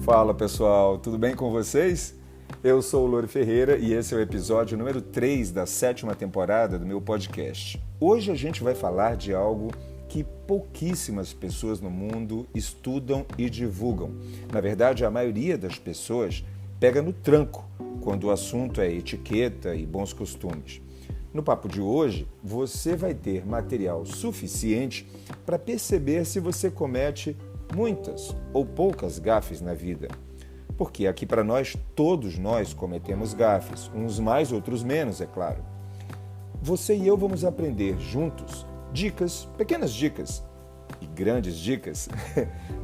Fala pessoal, tudo bem com vocês? Eu sou o Louro Ferreira e esse é o episódio número 3 da 7ª temporada do meu podcast. Hoje a gente vai falar de algo que pouquíssimas pessoas no mundo estudam e divulgam. Na verdade, a maioria das pessoas pega no tranco quando o assunto é etiqueta e bons costumes. No papo de hoje, você vai ter material suficiente para perceber se você comete muitas ou poucas gafes na vida. Porque aqui para nós, todos nós cometemos gafes, uns mais, outros menos, é claro. Você e eu vamos aprender juntos dicas, pequenas dicas e grandes dicas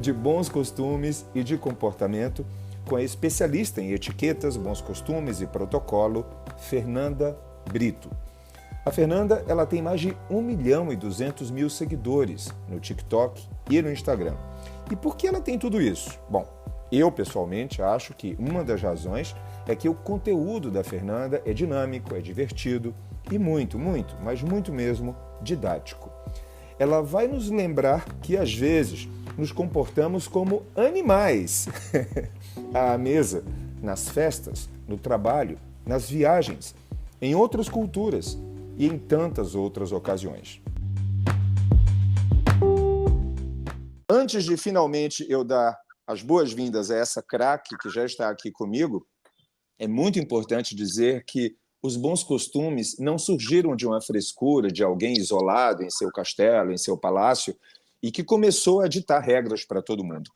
de bons costumes e de comportamento com a especialista em etiquetas, bons costumes e protocolo, Fernanda Brito. A Fernanda, ela tem mais de 1.200.000 seguidores no TikTok e no Instagram. E por que ela tem tudo isso? Bom, eu pessoalmente acho que uma das razões é que o conteúdo da Fernanda é dinâmico, é divertido e muito, mas muito mesmo didático. Ela vai nos lembrar que às vezes nos comportamos como animais à mesa, nas festas, no trabalho, nas viagens, em outras culturas e em tantas outras ocasiões. Antes de finalmente eu dar as boas-vindas a essa craque que já está aqui comigo, é muito importante dizer que os bons costumes não surgiram de uma frescura de alguém isolado em seu castelo, em seu palácio, e que começou a ditar regras para todo mundo.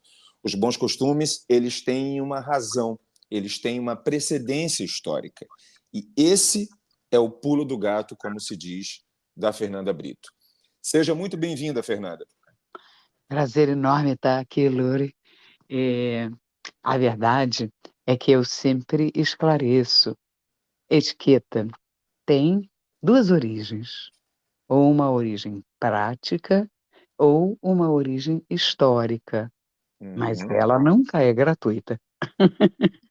Os bons costumes, eles têm uma razão, eles têm uma precedência histórica. E esse é o pulo do gato, como se diz, da Fernanda Brito. Seja muito bem-vinda, Fernanda. Prazer enorme estar aqui, Lore. A verdade é que eu sempre esclareço. Etiqueta tem duas origens, ou uma origem prática ou uma origem histórica, mas ela nunca é gratuita.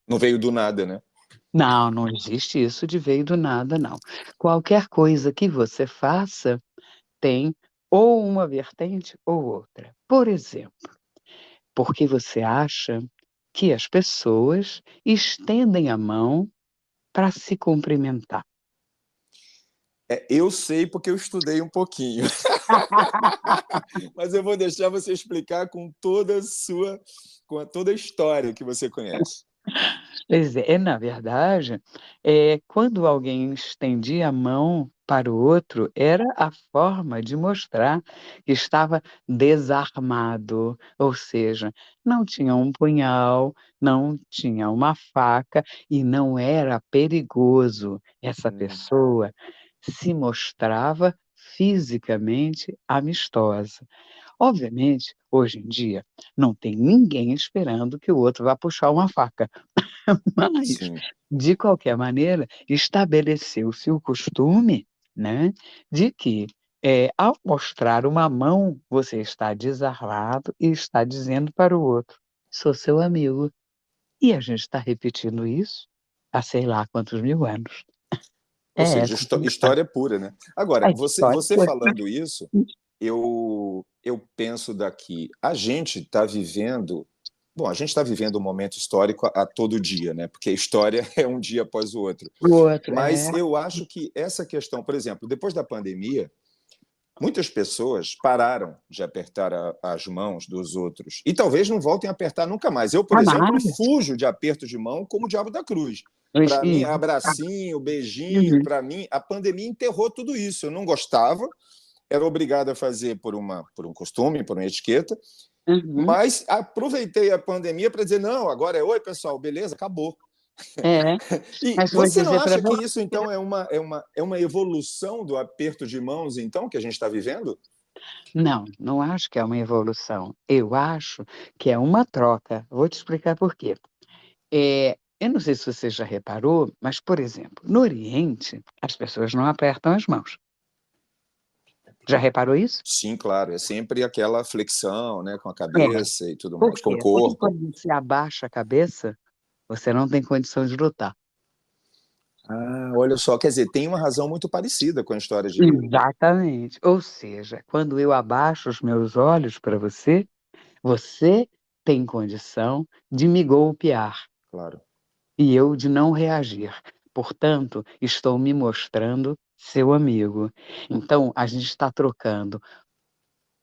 Não veio do nada, né? Não, não existe isso de veio do nada, não. Qualquer coisa que você faça tem ou uma vertente ou outra. Por exemplo, porque você acha que as pessoas estendem a mão para se cumprimentar. Eu sei porque eu estudei um pouquinho. Mas eu vou deixar você explicar com toda a história que você conhece. Pois é, na verdade, quando alguém estendia a mão para o outro, era a forma de mostrar que estava desarmado, ou seja, não tinha um punhal, não tinha uma faca e não era perigoso. Essa pessoa se mostrava fisicamente amistosa. Obviamente, hoje em dia, não tem ninguém esperando que o outro vá puxar uma faca. Mas, Sim. de qualquer maneira, estabeleceu-se o costume, né, de que, ao mostrar uma mão, você está desarmado e está dizendo para o outro: "Sou seu amigo". E a gente está repetindo isso há sei lá quantos mil anos. Ou É seja, essa a questão. história pura, né? Agora, A história você foi falando isso, eu penso daqui, a gente está vivendo... Bom, a gente está vivendo um momento histórico a todo dia, né? Porque a história é um dia após o outro. o outro, Mas eu acho que essa questão, por exemplo, depois da pandemia, muitas pessoas pararam de apertar as mãos dos outros e talvez não voltem a apertar nunca mais. Eu, por exemplo, amada. fujo de aperto de mão como o diabo da cruz. Para mim, abracinho, beijinho, Uhum, para mim, a pandemia enterrou tudo isso. Eu não gostava, era obrigado a fazer por um costume, por uma etiqueta, uhum. mas aproveitei a pandemia para dizer, não, agora é oi, pessoal, beleza, acabou. É, E mas vou você não dizer para acha que você. isso, então, é uma evolução do aperto de mãos, então, que a gente está vivendo? Não, não acho que é uma evolução. Eu acho que é uma troca. Vou te explicar por quê. Eu não sei se você já reparou, mas, por exemplo, no Oriente, as pessoas não apertam as mãos. Já reparou isso? Sim, claro, é sempre aquela flexão, né, com a É. cabeça e tudo Por mais, com o quê? Porque corpo. quando você abaixa a cabeça, você não tem condição de lutar. Ah, olha só, quer dizer, tem uma razão muito parecida com a história de... Exatamente. Ou seja, quando eu abaixo os meus olhos para você, você tem condição de me golpear Claro. e eu de não reagir. Portanto, estou me mostrando seu amigo. Então, a gente está trocando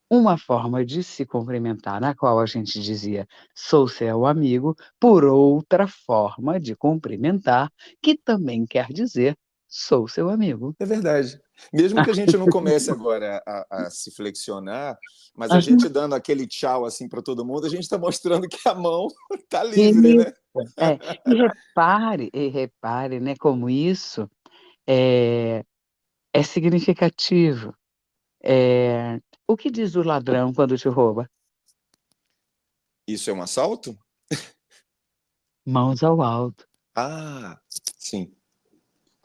uma forma de se cumprimentar, na qual a gente dizia sou seu amigo, por outra forma de cumprimentar, que também quer dizer sou seu amigo. É verdade. Mesmo que a gente não comece agora a se flexionar, mas a Aham. gente dando aquele tchau assim para todo mundo, a gente está mostrando que a mão está livre, Isso. né? É. E repare, né, como isso é, é significativo. O que diz o ladrão quando te rouba? Isso é um assalto? Mãos ao alto, Ah, sim,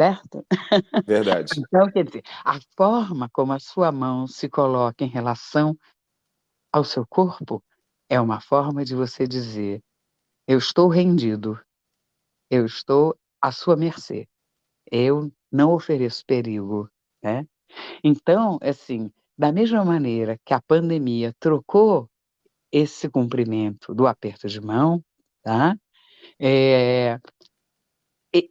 certo? verdade. Então, quer dizer, a forma como a sua mão se coloca em relação ao seu corpo é uma forma de você dizer: eu estou rendido, eu estou à sua mercê, eu não ofereço perigo, né? Então, assim, da mesma maneira que a pandemia trocou esse cumprimento do aperto de mão, tá? Eh,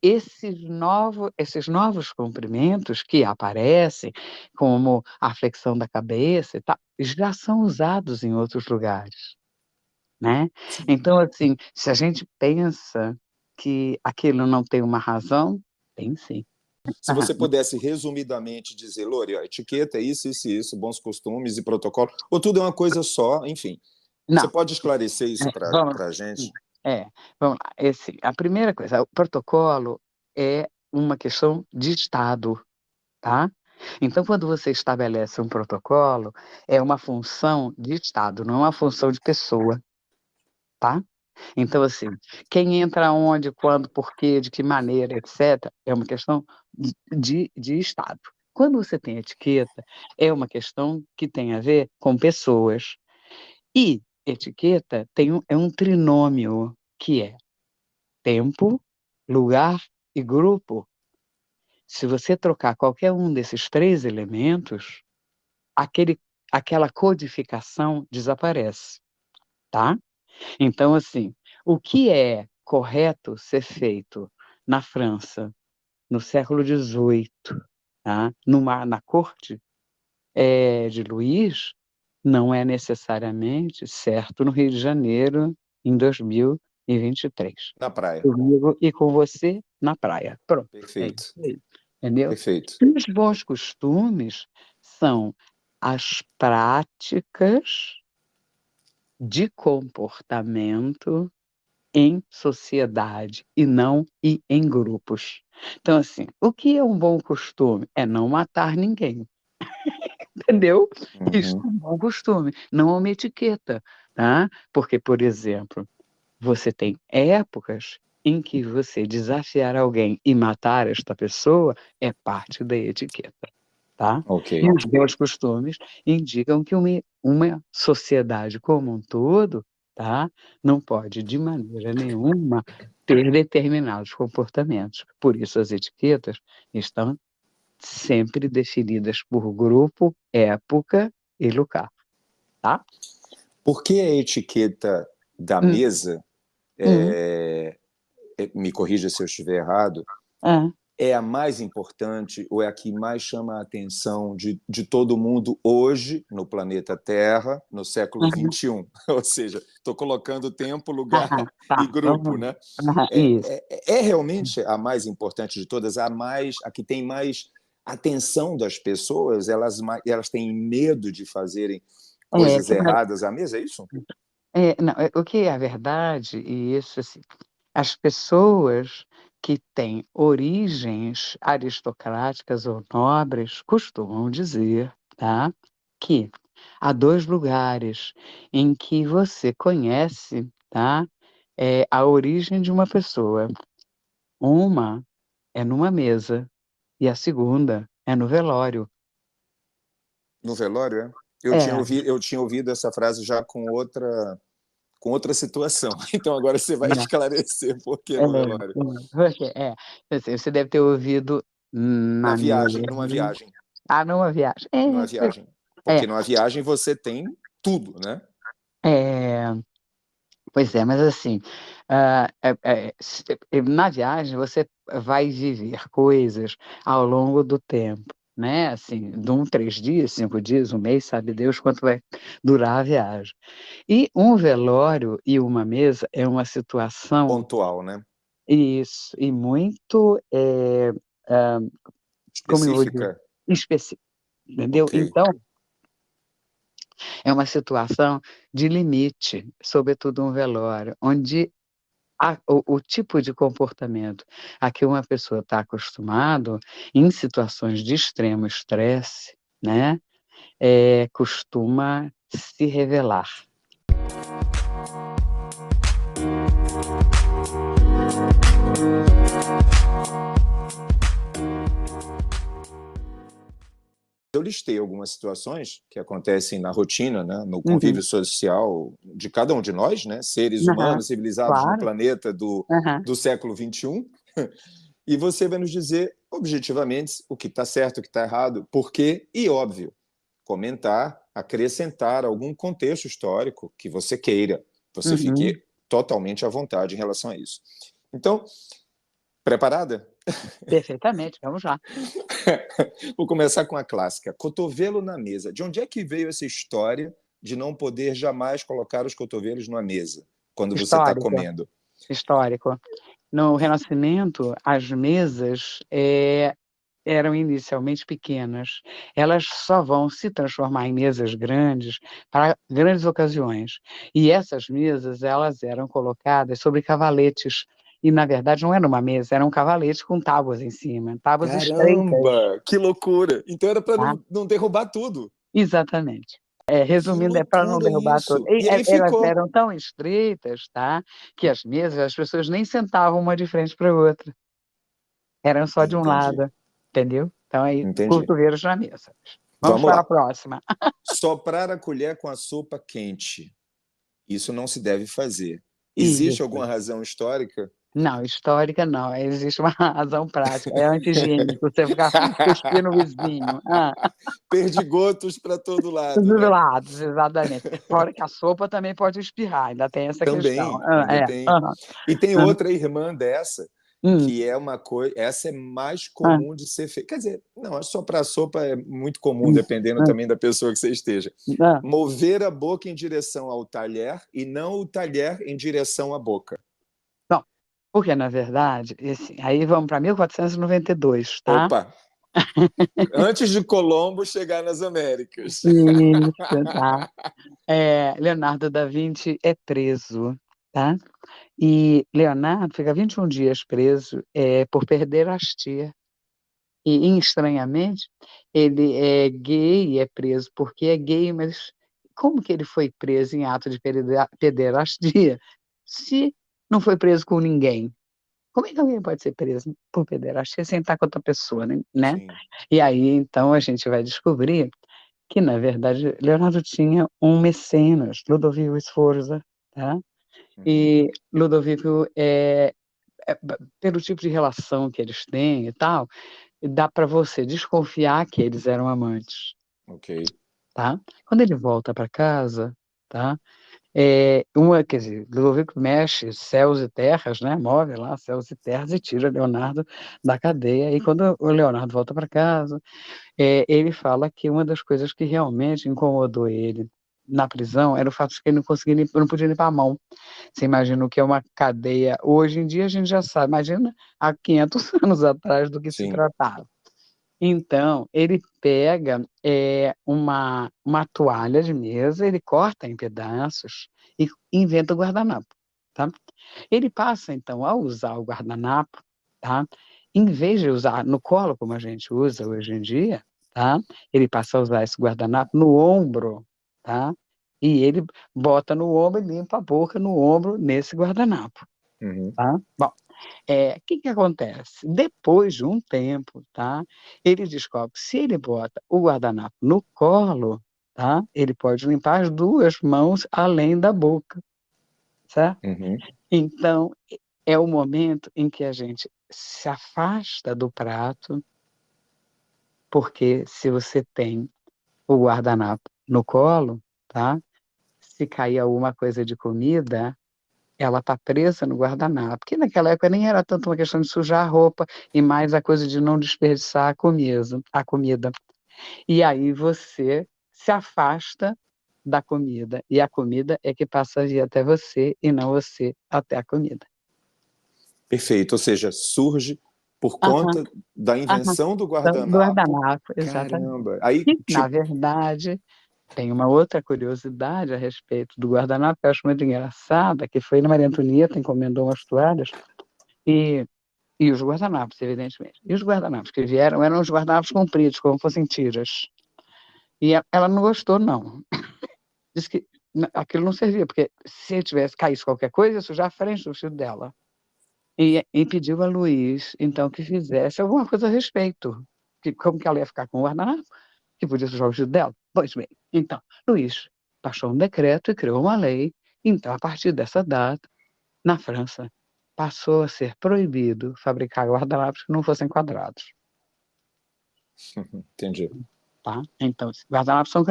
esses novos cumprimentos que aparecem, como a flexão da cabeça e tal, já são usados em outros lugares, né. Sim. Então, assim, se a gente pensa que aquilo não tem uma razão, tem sim. Se você pudesse resumidamente dizer, Lore, ó, etiqueta é isso, isso e isso, bons costumes e protocolo, ou tudo é uma coisa só, enfim. Você Não, pode esclarecer isso vamos para a gente? é, vamos lá, a primeira coisa, o protocolo é uma questão de Estado. Tá? Então, quando você estabelece um protocolo, é uma função de Estado, não é uma função de pessoa, tá? Então, assim, quem entra onde, quando, por quê, de que maneira, etc., é uma questão de Estado. Quando você tem etiqueta, é uma questão que tem a ver com pessoas. E etiqueta é um trinômio, que é tempo, lugar e grupo. Se você trocar qualquer um desses três elementos, aquele aquela codificação desaparece, tá. Então, assim, o que é correto ser feito na França, no século XVIII, tá, na corte, de Luís, não é necessariamente certo no Rio de Janeiro em 2023. Na praia. Comigo e com você na praia. Pronto, é isso Perfeito, aí, entendeu. perfeito. E os bons costumes são as práticas de comportamento em sociedade e não e em grupos. Então, assim, o que é um bom costume? É não matar ninguém, entendeu? Isso Uhum. é um bom costume, não é uma etiqueta, tá? Porque, por exemplo, você tem épocas em que você desafiar alguém e matar esta pessoa é parte da etiqueta. Tá? Ok. E os bons costumes indicam que uma sociedade como um todo, tá, não pode de maneira nenhuma ter determinados comportamentos. Por isso as etiquetas estão sempre definidas por grupo, época e lugar, tá? Por que a etiqueta da Hum, mesa, hum, me corrija se eu estiver errado, hã, é a mais importante ou é a que mais chama a atenção de todo mundo hoje no planeta Terra, no século aham, XXI? Ou seja, estou colocando tempo, lugar aham, tá, e grupo, vamos né? lá. Aham, isso. É realmente a mais importante de todas, a que tem mais atenção das pessoas, elas têm medo de fazerem É, coisas erradas à mesa, é isso? não, o que é a verdade, e isso assim, as pessoas que têm origens aristocráticas ou nobres costumam dizer, tá, que há 2 lugares em que você conhece, tá, a origem de uma pessoa. Uma é numa mesa e a segunda é no velório. No velório, é? É. Eu tinha ouvido essa frase já com outra situação. Então agora você vai esclarecer por que no velório. Assim, você deve ter ouvido Na na viagem, mesa. Numa viagem. numa viagem. É, Porque numa viagem você tem tudo, né? é. Pois é, mas assim, na viagem você vai viver coisas ao longo do tempo, né? Assim, de 3 dias, 5 dias, um mês, sabe Deus quanto vai durar a viagem. E um velório e uma mesa é uma situação, Pontual, né? isso, e muito, ah, como eu vou dizer, Específica. específica, entendeu? Ok. Então, é uma situação de limite, sobretudo um velório, onde o tipo de comportamento a que uma pessoa está acostumado em situações de extremo estresse, né, costuma se revelar. Eu listei algumas situações que acontecem na rotina, né, no Uhum. convívio social de cada um de nós, né, seres Aham. humanos civilizados no Claro. planeta do, Aham. do século XXI, e você vai nos dizer objetivamente o que está certo, o que está errado, por quê, e óbvio, comentar, acrescentar algum contexto histórico que você queira. Você Uhum. fique totalmente à vontade em relação a isso. Então, preparada? Perfeitamente, vamos lá. Vou começar com a clássica. Cotovelo na mesa. De onde é que veio essa história de não poder jamais colocar os cotovelos na mesa quando você está Histórico, comendo? histórico. No Renascimento, as mesas, eram inicialmente pequenas. Elas só vão se transformar em mesas grandes para grandes ocasiões. E essas mesas, elas eram colocadas sobre cavaletes. E, na verdade, não era uma mesa, era um cavalete com tábuas em cima, tábuas estreitas, Caramba, que loucura! Então era para tá? não derrubar tudo. Exatamente. Que Resumindo, é para não loucura derrubar tudo. isso! E aí Elas ficou. eram tão estreitas, tá, que as mesas, as pessoas nem sentavam uma de frente para a outra. Eram só de um Entendi, lado, entendeu? Então aí, entendi. cotovelos na mesa. Vamos Vamos para a lá. próxima. Soprar a colher com a sopa quente. Isso não se deve fazer. Existe Isso. alguma razão histórica? Não, histórica não, existe uma razão prática, é anti-higiênico, você ficar cuspir no vizinho. Perdigotos para todo lado, Dos né? lados, exatamente. Fora que a sopa também pode espirrar, ainda tem essa questão. Também, ainda tem. Aham. E tem Hã. outra irmã dessa, Hum. que é uma coisa. Essa é mais Hã. comum de ser feita. Quer dizer, não, só para sopa é muito comum, Hum. dependendo Hã. também da pessoa que você esteja. Hã. Mover a boca em direção ao talher e não o talher em direção à boca. Bom, porque na verdade, assim, aí vamos para 1492, tá? Opa! Antes de Colombo chegar nas Américas. Isso, tá. Leonardo da Vinci é preso, tá? E Leonardo fica 21 dias preso, por pederastia. E, estranhamente, ele é gay e é preso porque é gay, mas como que ele foi preso em ato de pederastia se não foi preso com ninguém? Como é que alguém pode ser preso por pederastia sem estar com outra pessoa, né? Sim. E aí, então, a gente vai descobrir que, na verdade, Leonardo tinha um mecenas, Ludovico Sforza, tá? Uhum. E Ludovico, pelo tipo de relação que eles têm e tal, dá para você desconfiar que eles eram amantes, Ok. tá? Quando ele volta para casa, tá? Quer dizer, Ludovico mexe céus e terras, né? Move lá céus e terras e tira Leonardo da cadeia. E quando o Leonardo volta para casa, ele fala que uma das coisas que realmente incomodou ele na prisão era o fato de que ele não podia limpar a mão. Você imagina o que é uma cadeia. Hoje em dia a gente já sabe, imagina há 500 anos atrás do que se Sim. tratava. Então, ele pega, uma toalha de mesa, ele corta em pedaços e inventa o guardanapo, tá. Ele passa, então, a usar o guardanapo, tá, em vez de usar no colo, como a gente usa hoje em dia, tá, ele passa a usar esse guardanapo no ombro, tá, e ele bota no ombro e limpa a boca no ombro nesse guardanapo, Uhum. tá. Bom, que acontece? Depois de um tempo, tá, ele descobre que se ele bota o guardanapo no colo, tá, ele pode limpar as 2 mãos além da boca, certo? Uhum. Então, é o momento em que a gente se afasta do prato, porque se você tem o guardanapo no colo, tá, se cair alguma coisa de comida, ela está presa no guardanapo, porque naquela época nem era tanto uma questão de sujar a roupa, e mais a coisa de não desperdiçar a comida. E aí você se afasta da comida, e a comida é que passa a vir até você, e não você até a comida. Perfeito, ou seja, surge por Aham, conta da aham. invenção do Do guardanapo. guardanapo, exatamente. Caramba, aí, E, na tipo, verdade, tem uma outra curiosidade a respeito do guardanapo, que eu acho muito engraçada, que foi na Maria Antonieta, encomendou umas toalhas, e, e os guardanapos, evidentemente. E os guardanapos que vieram eram os guardanapos compridos, como fossem tiras. E ela não gostou, não. Disse que aquilo não servia, porque se tivesse caído qualquer coisa, ia sujar a frente do vestido dela. E pediu a Luiz, então, que fizesse alguma coisa a respeito. Como que ela ia ficar com o guardanapo? Que podia sujar o vestido dela? Pois bem, então, Luiz baixou um decreto e criou uma lei. Então, a partir dessa data, na França, passou a ser proibido fabricar guardanapos que não fossem quadrados. entendi. Tá? Então, guardanapos são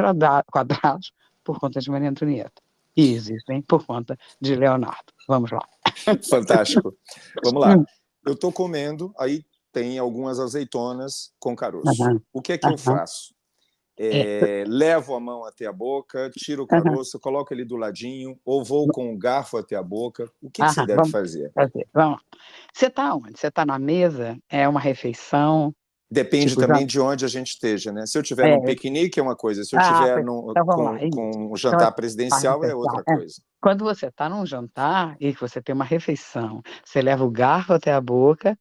quadrados por conta de Maria Antonieta. E existem por conta de Leonardo. Vamos lá. Fantástico. Vamos lá. Eu estou comendo, aí tem algumas azeitonas com caroço. Aham, O que é que eu aham. faço? É, Levo a mão até a boca, tiro o aham, caroço, coloco ele do ladinho, ou vou com o garfo até a boca. O que você aham, deve vamos fazer? fazer. Vamos lá. Você está onde? Você está na mesa? É uma refeição? Depende Tipo, já. também de onde a gente esteja, né? Se eu estiver num É, piquenique é uma coisa, se eu ah, estiver então vamos lá. Isso. com um Então, é jantar presidencial é outra é. coisa. Quando você está num jantar e que você tem uma refeição, você leva o garfo até a boca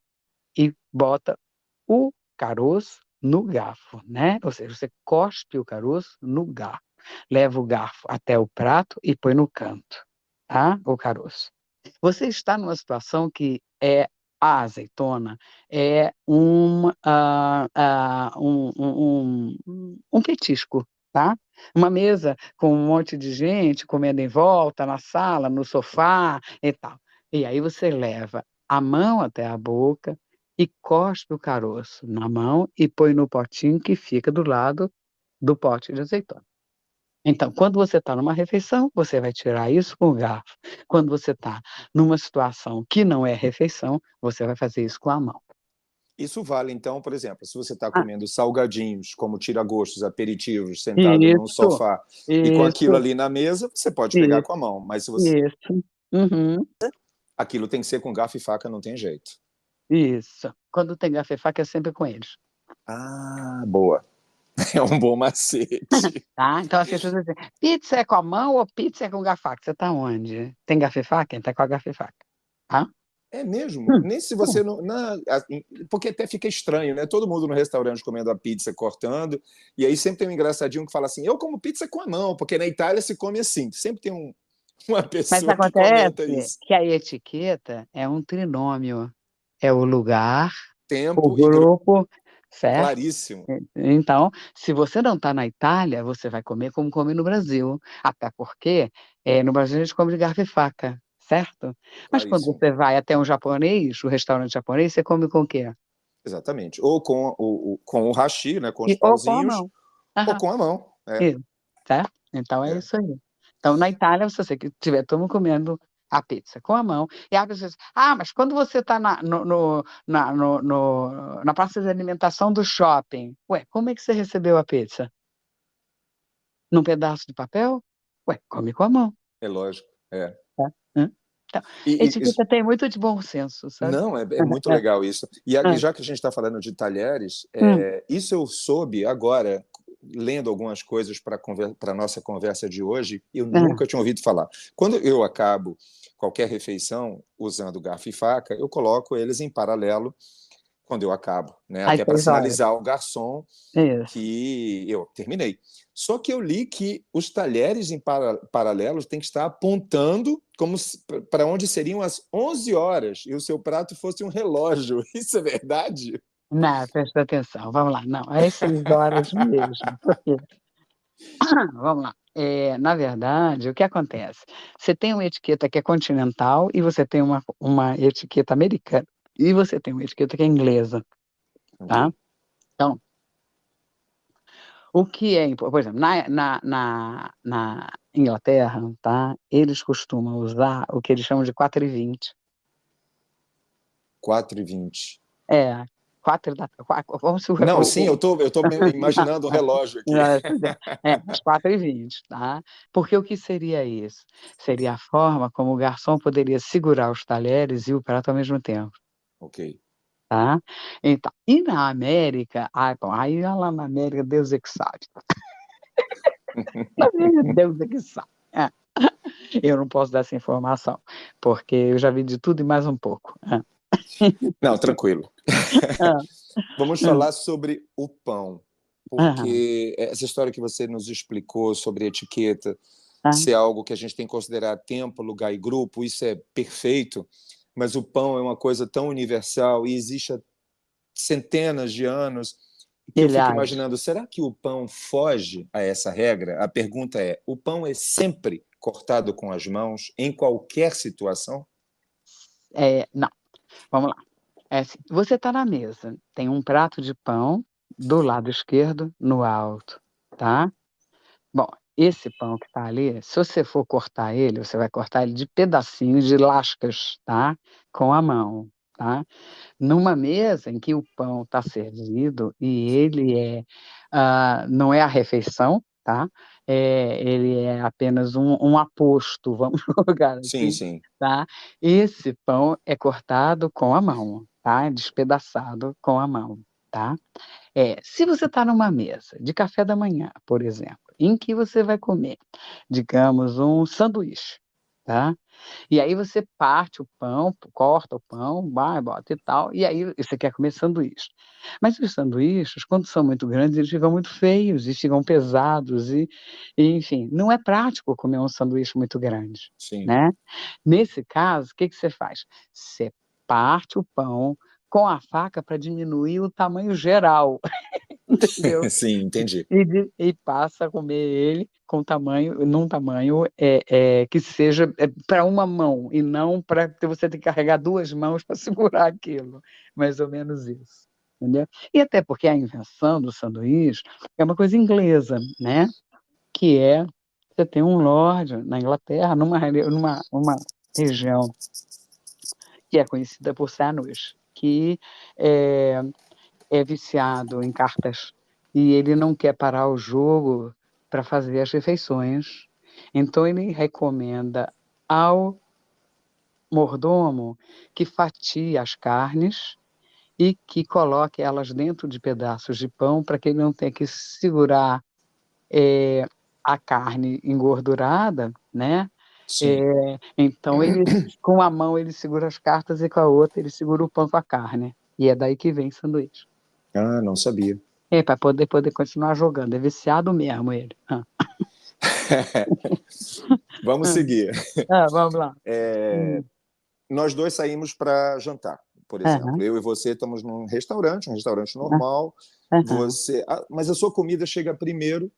e bota o caroço no garfo, né? Ou seja, você cospe o caroço no garfo. Leva o garfo até o prato e põe no canto, tá? O caroço. Você está numa situação que a azeitona é um petisco, tá? Uma mesa com um monte de gente comendo em volta, na sala, no sofá e tal. E aí você leva a mão até a boca e cospe o caroço na mão e põe no potinho que fica do lado do pote de azeitona. Então, quando você está numa refeição, você vai tirar isso com o garfo. Quando você está numa situação que não é refeição, você vai fazer isso com a mão. Isso vale, então, por exemplo, se você está Ah, comendo salgadinhos, como tira-gostos, aperitivos, sentado num isso, sofá e com aquilo isso, ali na mesa, você pode pegar isso, com a mão, mas se você... isso. Uhum, aquilo tem que ser com garfo e faca, não tem jeito. isso. Quando tem garfo e faca, é sempre com eles. Ah, boa. É um bom macete. Tá? Então as pessoas dizem, pizza é com a mão ou pizza é com garfo e faca? Você está onde? Tem garfo e faca? Então é com a garfo e faca. Tá? É mesmo? Hum, Nem se hum. você não. Porque até fica estranho, né? Todo mundo no restaurante comendo a pizza, cortando, e aí sempre tem um engraçadinho que fala assim: eu como pizza com a mão, porque na Itália se come assim. Sempre tem uma Mas pessoa que comenta acontece isso. que a etiqueta é um trinômio. É o lugar, o Tempo e grupo, certo? claríssimo. Então, se você não está na Itália, você vai comer como come no Brasil. Até porque no Brasil a gente come de garfo e faca, certo? Mas quando Claríssimo. você vai até um japonês, um restaurante japonês, você come com o quê? Exatamente. Ou com o hashi, né? Com os Ou com a pauzinhos, mão. ou Aham, com a mão. É, isso, certo? Então é é. isso aí. Então, na Itália, se você estiver todo mundo comendo a pizza com a mão, e a pessoa diz, mas quando você está na praça de alimentação do shopping, ué, como é que você recebeu a pizza? Num pedaço de papel? Ué, come com a mão. É lógico. É. Tá? Hã? Então, E, etiqueta tem muito de bom senso, sabe? não, é muito legal isso. E Hã, já que a gente está falando de talheres, hum, isso eu soube agora, lendo algumas coisas para a nossa conversa de hoje, eu hã. nunca tinha ouvido falar. Quando eu acabo qualquer refeição usando garfo e faca, eu coloco eles em paralelo quando eu acabo, né? Às Até para 6 horas. sinalizar ao garçom Isso. que eu terminei. Só que eu li que os talheres em paralelos têm que estar apontando como para onde seriam as 11 horas e o seu prato fosse um relógio. Isso é verdade? Não, presta atenção, vamos lá. Não, às 6 horas mesmo, porque vamos lá. Na verdade, o que acontece? Você tem uma etiqueta que é continental e você tem uma etiqueta americana e você tem uma etiqueta que é inglesa, tá? Entendi. Então, O que é, por exemplo, na Inglaterra, tá? Eles costumam usar o que eles chamam de 4:20. 4:20. É, 4 da vamos se Não, sim, eu tô imaginando um relógio aqui. às 4:20, tá? Porque o que seria isso? Seria a forma como o garçom poderia segurar os talheres e o prato ao mesmo tempo, Ok. tá? Então, e na América, bom, aí lá na América, Deus é que sabe. Na América, Deus é que sabe. É. Eu não posso dar essa informação, porque eu já vi de tudo e mais um pouco. Não, tranquilo. Ah, Vamos hum, falar sobre o pão, aham, porque essa história que você nos explicou sobre etiqueta, ah, ser algo que a gente tem que considerar tempo, lugar e grupo, isso é perfeito, mas o pão é uma coisa tão universal e existe há centenas de anos que eu fico milhares. imaginando, será que o pão foge a essa regra? A pergunta é, o pão é sempre cortado com as mãos em qualquer situação? Não, vamos lá. É assim, você está na mesa, tem um prato de pão do lado esquerdo no alto, tá? Bom, esse pão que está ali, se você for cortar ele, você vai cortar ele de pedacinhos, de lascas, tá? Com a mão, tá? Numa mesa em que o pão está servido e ele não é a refeição, tá? Ele é apenas um aposto, vamos colocar Sim, assim, sim. tá? Esse pão é cortado com a mão, tá? É despedaçado com a mão, tá? Se você está numa mesa de café da manhã, por exemplo, em que você vai comer, digamos, um sanduíche, tá? E aí você parte o pão, corta o pão, vai, bota e tal, e aí você quer comer sanduíche. Mas os sanduíches, quando são muito grandes, eles ficam muito feios e ficam pesados enfim, não é prático comer um sanduíche muito grande, Sim. né? Nesse caso, o que que você faz? Você parte o pão com a faca para diminuir o tamanho geral, entendeu? Sim, entendi. E passa a comer ele num tamanho que seja para uma mão, e não para você ter que carregar duas mãos para segurar aquilo. Mais ou menos isso. Entendeu? E até porque a invenção do sanduíche é uma coisa inglesa, né? Que você tem um lord na Inglaterra, numa uma região que é conhecida por sandwich, que é, é viciado em cartas e ele não quer parar o jogo para fazer as refeições. Então ele recomenda ao mordomo que fatie as carnes e que coloque elas dentro de pedaços de pão para que ele não tenha que segurar a carne engordurada, né? Sim. Então ele com a mão ele segura as cartas e com a outra ele segura o pão com a carne. E é daí que vem sanduíche. Ah, não sabia. Para poder continuar jogando. É viciado mesmo ele. Vamos seguir. Vamos lá. Nós dois saímos para jantar, por exemplo. Aham, Eu e você estamos num restaurante, um restaurante ah, normal. aham, Mas a sua comida chega primeiro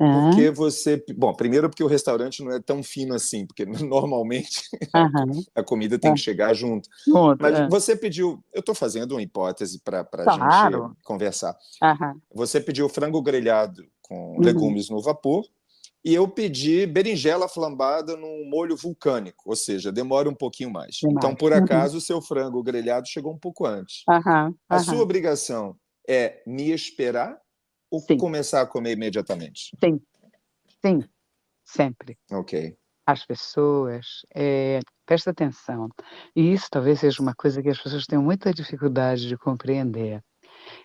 aham, porque você, bom, primeiro porque o restaurante não é tão fino assim, porque normalmente aham, a comida tem ah, que chegar junto. pronto, Mas você pediu, eu estou fazendo uma hipótese para a gente claro. conversar. Aham, Você pediu frango grelhado com uhum, legumes no vapor e eu pedi berinjela flambada num molho vulcânico, ou seja, demora um pouquinho mais. Então, demais. por Uhum, acaso, o seu frango grelhado chegou um pouco antes. aham, A sua aham. obrigação é me esperar ou Sim, começar a comer imediatamente? sim, sim, sempre. Ok. As pessoas, presta atenção, e isso talvez seja uma coisa que as pessoas têm muita dificuldade de compreender.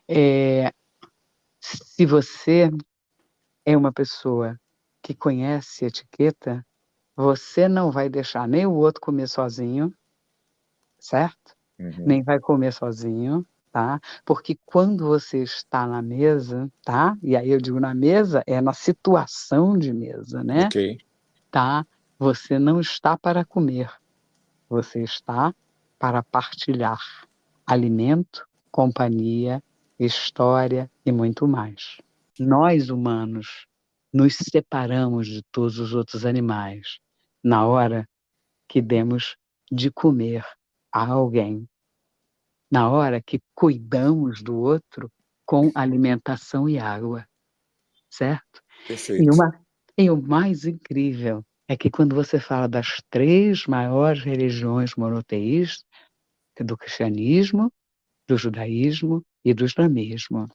Eh, Se você é uma pessoa que conhece etiqueta, você não vai deixar nem o outro comer sozinho, certo? Uhum. Nem vai comer sozinho, tá? Porque quando você está na mesa, tá? E aí eu digo na mesa, é na situação de mesa, né? Ok. Tá? Você não está para comer, você está para partilhar alimento, companhia, história e muito mais. Nós, humanos, nos separamos de todos os outros animais na hora que demos de comer a alguém, na hora que cuidamos do outro com alimentação e água. certo? E, Perfeito. uma, e o mais incrível é que quando você fala das três maiores religiões monoteístas, do cristianismo, do judaísmo e do islamismo,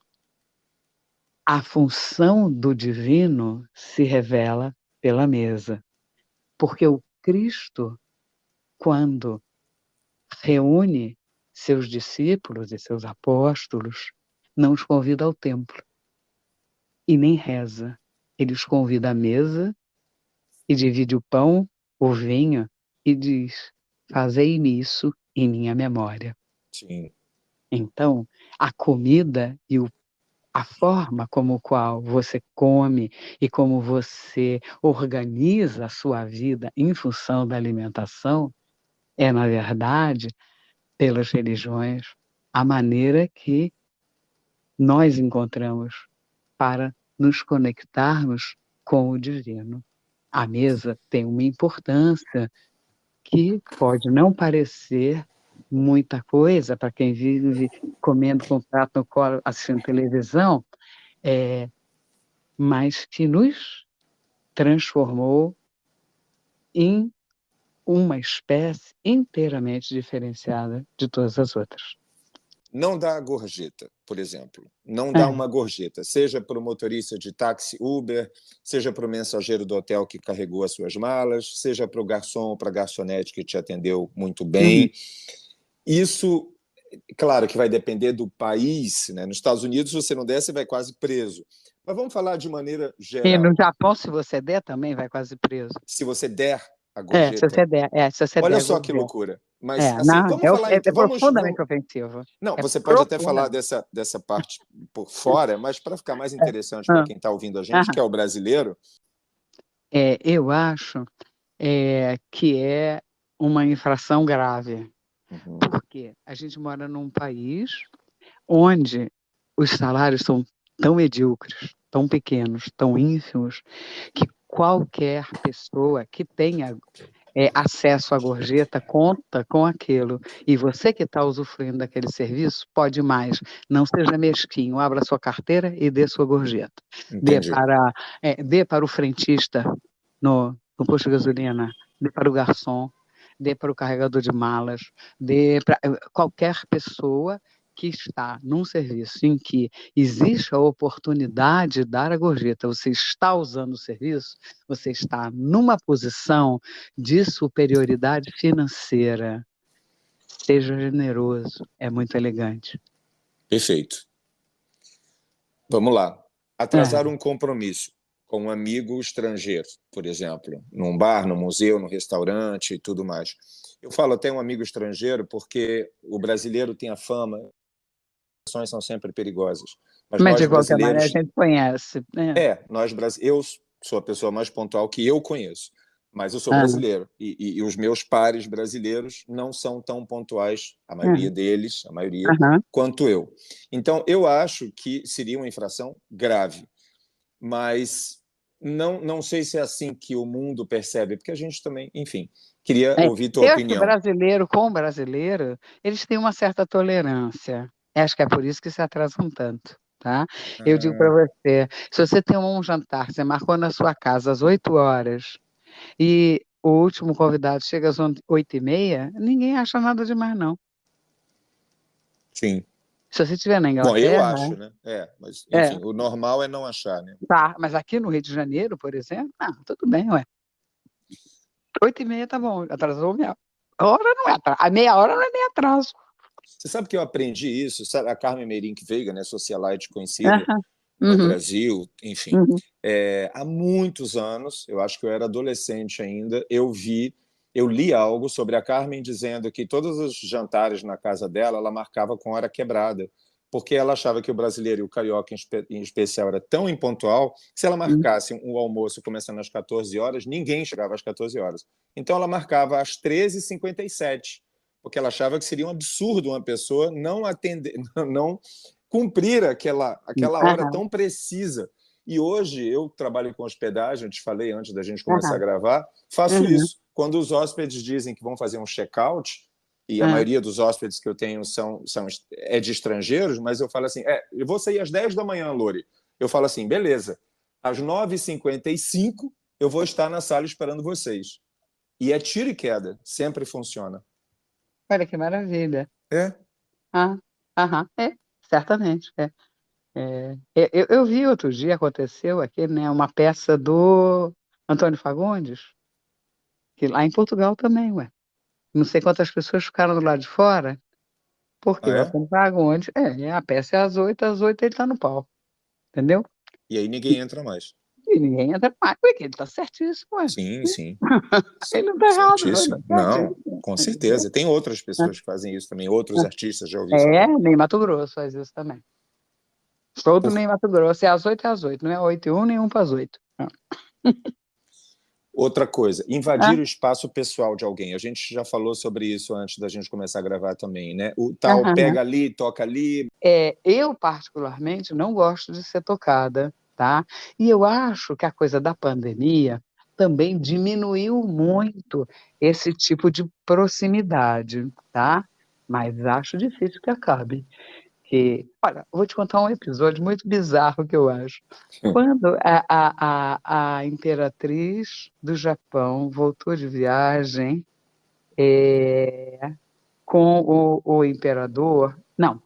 a função do divino se revela pela mesa. Porque o Cristo, quando reúne seus discípulos e seus apóstolos, não os convida ao templo e nem reza. Ele os convida à mesa e divide o pão, o vinho e diz: fazei-me isso em minha memória. Sim. Então, a comida e a forma como qual você come e como você organiza a sua vida em função da alimentação é, na verdade, pelas religiões, a maneira que nós encontramos para nos conectarmos com o divino. A mesa tem uma importância que pode não parecer muita coisa para quem vive comendo com o prato no colo, assistindo televisão, mas que nos transformou em uma espécie inteiramente diferenciada de todas as outras. Não dá gorjeta, por exemplo. Não dá É, uma gorjeta, seja para o motorista de táxi Uber, seja para o mensageiro do hotel que carregou as suas malas, seja para o garçom ou para a garçonete que te atendeu muito uhum. bem. Isso, claro que vai depender do país, né? Nos Estados Unidos, se você não der, você vai quase preso. Mas vamos falar de maneira E no geral. Japão, se você der, também vai quase preso. Se você der a Se você gorjeta, der, se você olha der, só que governo. loucura. Mas, assim, Não, vamos falar é então, profundamente ofensivo. não, É você pode até falar profundamente. dessa parte por fora, mas para ficar mais É. interessante para Ah, quem está ouvindo a gente, que aham. é o brasileiro. Eu acho que é uma infração grave, Uhum. porque a gente mora num país onde os salários são tão medíocres, tão pequenos, tão ínfimos, que qualquer pessoa que tenha acesso à gorjeta conta com aquilo. E você que está usufruindo daquele serviço, pode mais. Não seja mesquinho, abra sua carteira e dê sua gorjeta. Dê Entendi. para, dê para o frentista no posto de gasolina, dê para o garçom, dê para o carregador de malas, dê para qualquer pessoa que está num serviço em que existe a oportunidade de dar a gorjeta, você está usando o serviço, você está numa posição de superioridade financeira. Seja generoso, é muito elegante. Perfeito. Vamos lá. É, Atrasar um compromisso com um amigo estrangeiro, por exemplo, num bar, no museu, no restaurante e tudo mais. Eu falo até um amigo estrangeiro porque o brasileiro tem a fama, as ações são sempre perigosas. Mas mas nós de qualquer maneira a brasileiros, gente conhece. Né? eu sou a pessoa mais pontual que eu conheço, mas eu sou Ah, brasileiro e os meus pares brasileiros não são tão pontuais, a maioria ah, deles, a maioria, aham. quanto eu. Então, eu acho que seria uma infração grave, mas não sei se é assim que o mundo percebe, porque a gente também, enfim, queria É, ouvir tua eu acho que opinião. brasileiro com brasileiro, eles têm uma certa tolerância. Acho que é por isso que se atrasam tanto, tá? Eu digo para Ah, você, se você tem um jantar, você marcou na sua casa às 8 horas e o último convidado chega às 8h30, ninguém acha nada demais, não. sim. Se você estiver na Bom, eu Inglaterra, acho, né? Mas, é, enfim, o normal é não achar, né? tá, mas aqui no Rio de Janeiro, por exemplo, tudo bem, ué. 8h30 tá bom, atrasou meia hora, não é atraso. A meia hora não é nem atraso. Você sabe que eu aprendi isso? Sabe, a Carmen Meirink Veiga, né, socialite conhecida Aham, no uhum, Brasil, enfim, uhum, há muitos anos, eu acho que eu era adolescente ainda, eu li algo sobre a Carmen dizendo que todos os jantares na casa dela, ela marcava com hora quebrada, porque ela achava que o brasileiro e o carioca em especial era tão impontual que se ela uhum. marcasse um almoço começando às 14 horas, ninguém chegava às 14 horas. Então ela marcava às 13h57, porque ela achava que seria um absurdo uma pessoa não atender, não cumprir aquela hora Aham, tão precisa. E hoje eu trabalho com hospedagem, eu te falei antes da gente começar a aham, gravar, faço uhum, isso. Quando os hóspedes dizem que vão fazer um check-out, e a aham, maioria dos hóspedes que eu tenho é de estrangeiros, mas eu falo assim, eu vou sair às 10 da manhã, Lori. Eu falo assim, beleza, Às 9h55, eu vou estar na sala esperando vocês. E é tiro e queda, sempre funciona. Olha que maravilha. É? Ah, aham, certamente. Eu vi outro dia, aconteceu aqui, né, uma peça do Antônio Fagundes, que lá em Portugal também, ué. Não sei quantas pessoas ficaram do lado de fora, porque Ah, o é? Antônio Fagundes, a peça é às 8 ele está no palco, entendeu? E aí ninguém entra mais. E ninguém entra mais, porque ele está certíssimo, ué. Sim, sim. Ele não está errado, não, ele Certíssimo. está Não, certíssimo, com entendeu? certeza. Tem outras pessoas que fazem isso também, outros artistas, já ouvi falar. Nem Mato Grosso faz isso também. Todo Por nem Mato Grosso, é às 8, não é 8h01, nem 1 para as 8. outra coisa, Ah, invadir o espaço pessoal de alguém. A gente já falou sobre isso antes da gente começar a gravar também, né? O tal aham. pega ali, toca ali. Eu, particularmente, não gosto de ser tocada, tá? E eu acho que a coisa da pandemia também diminuiu muito esse tipo de proximidade, tá? Mas acho difícil que acabe. Olha, eu vou te contar um episódio muito bizarro que eu acho. Quando a imperatriz do Japão voltou de viagem, com o imperador. Não,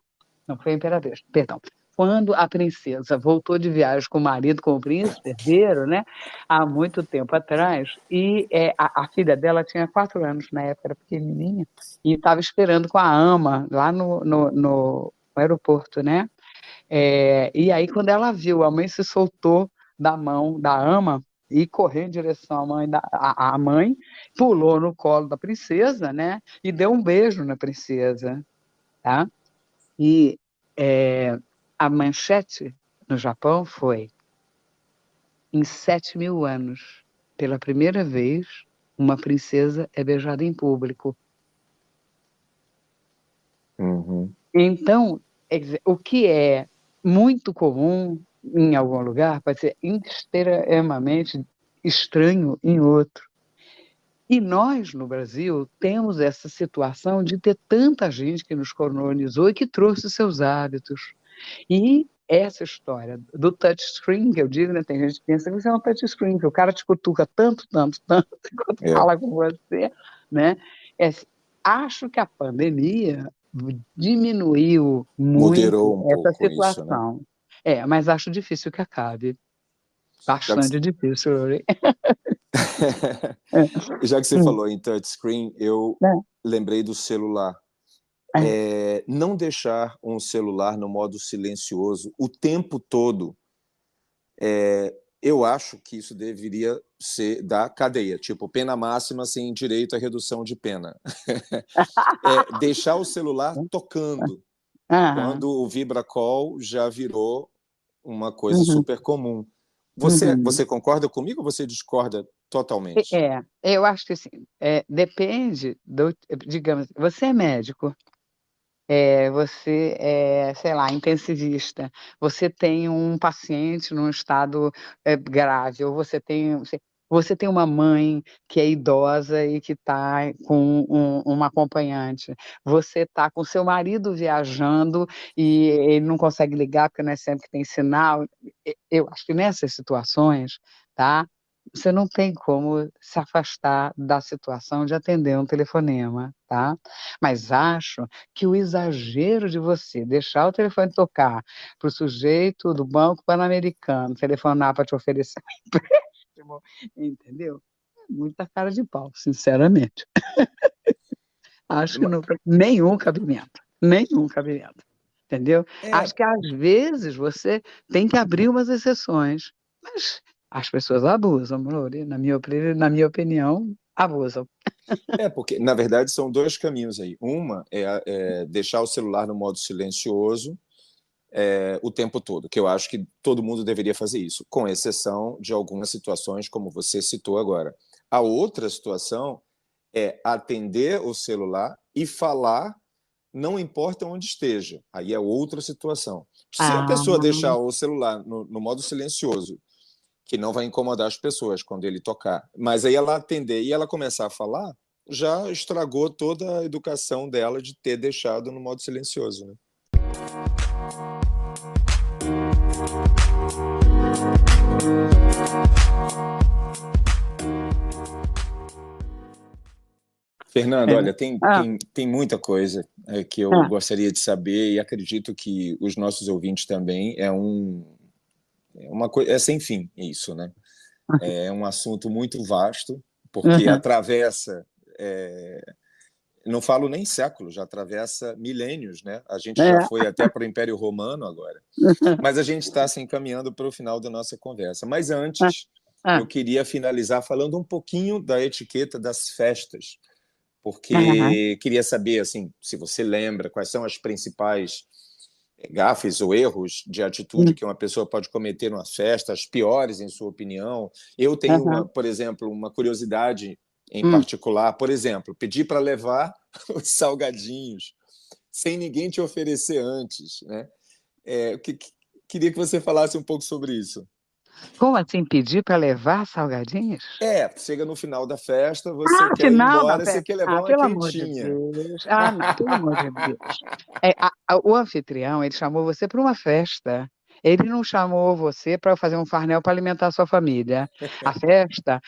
não foi a imperatriz, perdão. Quando a princesa voltou de viagem com o marido, com o príncipe herdeiro, né, há muito tempo atrás, e a filha dela tinha 4 anos, na época era pequenininha, e estava esperando com a ama lá no aeroporto, né? E aí, quando ela viu, a mãe se soltou da mão da ama e correu em direção à mãe, a mãe pulou no colo da princesa, né? E deu um beijo na princesa, tá? E é, a manchete no Japão foi: em 7.000 anos, pela primeira vez, uma princesa é beijada em público. Uhum. Então, quer dizer, o que é muito comum em algum lugar pode ser extremamente estranho em outro. E nós, no Brasil, temos essa situação de ter tanta gente que nos colonizou e que trouxe seus hábitos. E essa história do touchscreen, que eu digo, né, tem gente que pensa que você é um touchscreen, que o cara te cutuca tanto, tanto, tanto, quando É, fala com você, né? É, acho que a pandemia diminuiu muito moderou um essa pouco isso, né? situação. Mas acho difícil que acabe. Já que, Bastante difícil. já que você Hum, falou em touchscreen, eu né? lembrei do celular. É. Não deixar um celular no modo silencioso o tempo todo, eu acho que isso deveria ser da cadeia, tipo pena máxima sem direito à redução de pena. Deixar o celular tocando, Aham. quando o vibra-call já virou uma coisa Uhum. super comum. Você, Uhum. você concorda comigo ou você discorda totalmente? Eu acho que assim, depende digamos, você é médico, você é, sei lá, intensivista, você tem um paciente num estado grave, ou você tem uma mãe que é idosa e que está com uma acompanhante, você está com seu marido viajando e ele não consegue ligar porque não é sempre que tem sinal. Eu acho que nessas situações, tá? Você não tem como se afastar da situação de atender um telefonema, tá? Mas acho que o exagero de você deixar o telefone tocar para o sujeito do Banco Pan-Americano telefonar para te oferecer um empréstimo, entendeu? É muita cara de pau, sinceramente. Acho que não tem nenhum cabimento, entendeu? Acho É, que às vezes você tem que abrir umas exceções, mas as pessoas abusam, Lore, na minha opinião, abusam. porque, na verdade, são dois caminhos aí. Uma é deixar o celular no modo silencioso o tempo todo, que eu acho que todo mundo deveria fazer isso, com exceção de algumas situações, como você citou agora. A outra situação é atender o celular e falar, não importa onde esteja. Aí é outra situação. Se a Ah, pessoa deixar o celular no modo silencioso, que não vai incomodar as pessoas quando ele tocar, mas aí ela atender e ela começar a falar, já estragou toda a educação dela de ter deixado no modo silencioso, né? Fernando, É. olha, tem muita coisa que eu gostaria de saber e acredito que os nossos ouvintes também. É uma coisa, é sem fim isso, né? É um assunto muito vasto, porque Uhum. atravessa, não falo nem séculos, já atravessa milênios, né? A gente já É. foi até para o Império Romano agora. Mas a gente está se encaminhando para o final da nossa conversa. Mas antes, eu queria finalizar falando um pouquinho da etiqueta das festas, Aham. porque queria saber, assim, se você lembra quais são as principais gafes ou erros de atitude que uma pessoa pode cometer numa festa, as piores, em sua opinião. Eu tenho, Aham. por exemplo, uma curiosidade em Hum. particular, por exemplo, pedir para levar os salgadinhos sem ninguém te oferecer antes, né? Queria que você falasse um pouco sobre isso. Como assim, pedir para levar salgadinhos? Chega no final da festa, você No quer ir final da embora, você festa? quer levar Ah, uma pelo amor de quentinha. Deus. Ah, não, pelo amor de Deus. O anfitrião, ele chamou você para uma festa. Ele não chamou você para fazer um farnel para alimentar a sua família. A festa,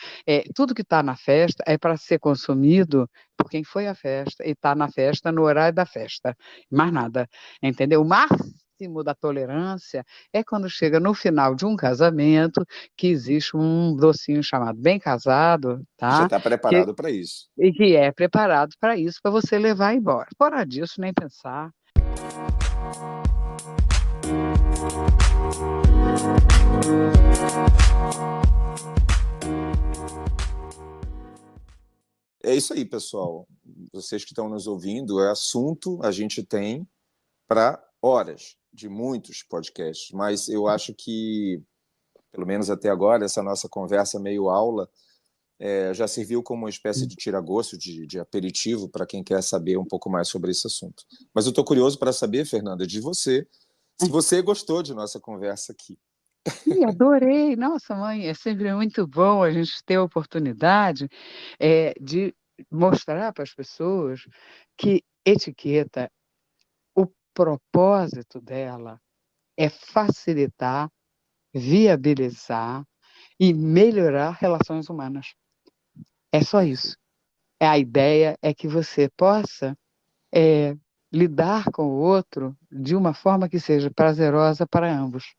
tudo que está na festa é para ser consumido por quem foi à festa e está na festa no horário da festa. Mais nada, entendeu? O máximo da tolerância é quando chega no final de um casamento, que existe um docinho chamado bem casado, Que já tá? está Que preparado para isso. e que é preparado para isso, para você levar embora. Fora disso, nem pensar. É isso aí, pessoal. Vocês que estão nos ouvindo, assunto a gente tem para horas de muitos podcasts, mas eu acho que, pelo menos até agora, essa nossa conversa meio aula já serviu como uma espécie de tira-gosto, de aperitivo para quem quer saber um pouco mais sobre esse assunto. Mas eu estou curioso para saber, Fernanda, de você, se você gostou de nossa conversa aqui. Ih, adorei! Nossa, mãe, é sempre muito bom a gente ter a oportunidade de mostrar para as pessoas que etiqueta, o propósito dela é facilitar, viabilizar e melhorar relações humanas. É só isso. A ideia é que você possa lidar com o outro de uma forma que seja prazerosa para ambos.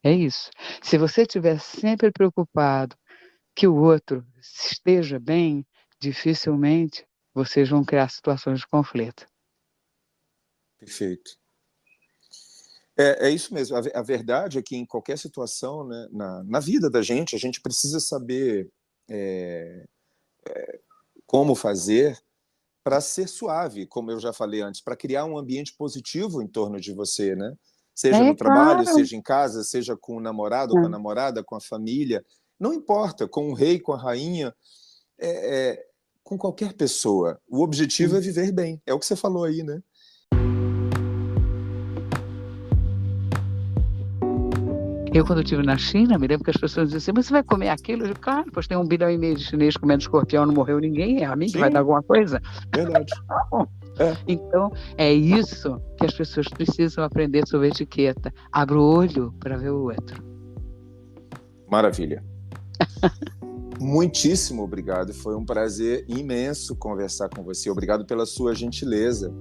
É isso. Se você estiver sempre preocupado que o outro esteja bem, dificilmente vocês vão criar situações de conflito. Perfeito. É isso mesmo. A verdade é que em qualquer situação, né, na vida da gente, a gente precisa saber como fazer para ser suave, como eu já falei antes, para criar um ambiente positivo em torno de você, né? Seja É no trabalho, claro. seja em casa, seja com o namorado, com a namorada, com a família, não importa, com o rei, com a rainha, com qualquer pessoa. O objetivo é viver bem. É o que você falou aí, né? Eu, quando estive na China, me lembro que as pessoas diziam assim, mas você vai comer aquilo? Eu digo, claro, pois tem 1,5 bilhão de chinês comendo escorpião, não morreu ninguém, é a mim que vai dar Sim, alguma coisa? verdade. É. Então, é isso que as pessoas precisam aprender sobre etiqueta. Abra o olho para ver o outro. Maravilha. Muitíssimo obrigado. Foi um prazer imenso conversar com você. Obrigado pela sua gentileza.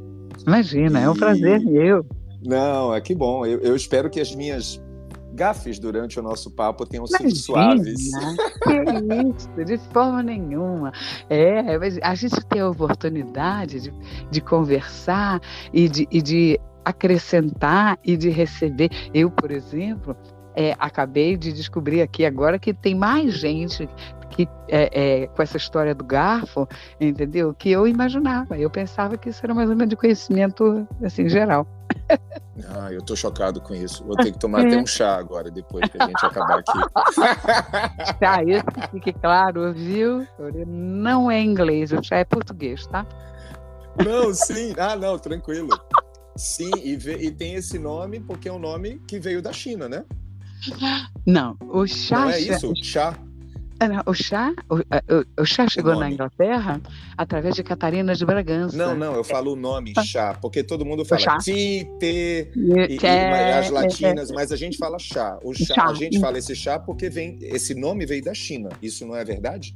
Imagina, é um prazer meu. Não, que bom. Eu espero que as minhas gafes durante o nosso papo tenham sido Imagina, suaves. que isso, de forma nenhuma. A gente tem a oportunidade de conversar e de acrescentar e de receber. Eu, por exemplo, acabei de descobrir aqui agora que tem mais gente que com essa história do garfo, entendeu? Que eu imaginava. Eu pensava que isso era mais ou menos de conhecimento assim, geral. Eu tô chocado com isso. Vou ter que tomar até um chá agora, depois que a gente acabar aqui. Chá, isso que fique claro, viu? Não é inglês, o chá é português, tá? Não, sim. Não, tranquilo. Sim, e tem esse nome porque é um nome que veio da China, né? Não, o chá... Não é isso? Chá? Não, o chá O chegou na nome. Inglaterra através de Catarina de Não, Bragança. não, eu falo o nome, chá, porque todo mundo O fala chá. ti, te, Que as é latinas, mas a gente fala chá. O chá. chá. A gente fala esse chá porque esse nome veio da China. Isso não é verdade?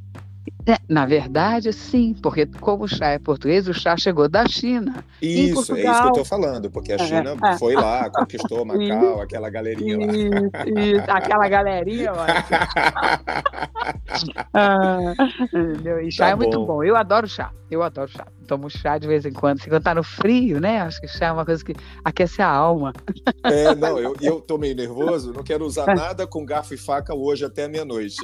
Na verdade, sim, porque como o chá é português, o chá chegou da China. E em Isso, é isso que eu estou Portugal. falando, porque a É, China é, foi lá, conquistou Macau, isso, aquela galerinha lá. isso. Aquela galerinha, é ótimo. Entendeu? E chá Tá é muito bom. bom. Eu adoro chá. Eu adoro chá. Tomo chá de vez em quando. Se quando tá no frio, né? Acho que chá é uma coisa que aquece a alma. Não, eu tô meio nervoso, não quero usar nada com garfo e faca hoje até meia-noite.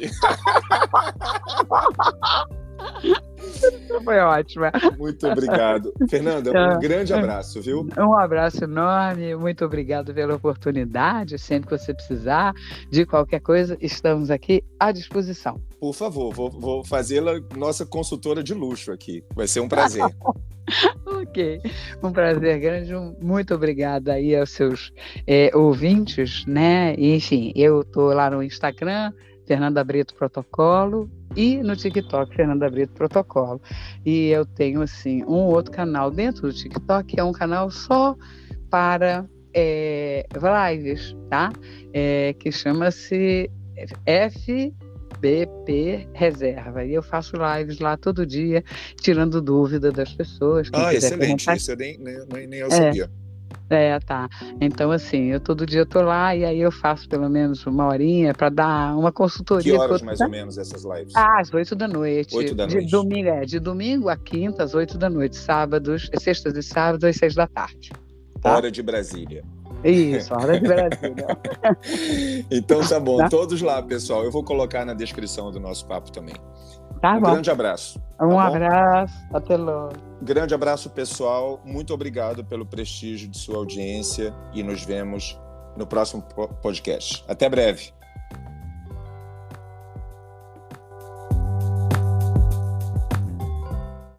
Foi ótima. Muito obrigado. Fernanda, um grande abraço, viu? Um abraço enorme, muito obrigado pela oportunidade. Sempre que você precisar de qualquer coisa, estamos aqui à disposição. Por favor, vou fazê-la nossa consultora de luxo aqui. Vai ser um prazer. Ok, um prazer grande, muito obrigada aí aos seus ouvintes, né? Enfim, eu estou lá no Instagram, Fernanda Brito Protocolo, e no TikTok, Fernanda Brito Protocolo. E eu tenho, assim, um outro canal dentro do TikTok, que é um canal só para lives, tá? Que chama-se FBP Reserva. E eu faço lives lá todo dia, tirando dúvida das pessoas. Quem quiser Excelente. perguntar. Isso eu nem eu sabia. Tá. Então, assim, eu todo dia estou lá e aí eu faço pelo menos uma horinha para dar uma Que consultoria. horas, mais ou menos, essas lives? Às 8 da noite. 8 da De noite. domingo, de domingo a quinta, às 8 da noite. Sextas e sábados, às 6 da tarde. Tá? Hora de Brasília. Isso, hora de Brasília. Então tá bom. Tá? Todos lá, pessoal. Eu vou colocar na descrição do nosso papo também. Tá bom. Grande abraço. Um abraço. Até logo. Grande abraço, pessoal. Muito obrigado pelo prestígio de sua audiência e nos vemos no próximo podcast. Até breve.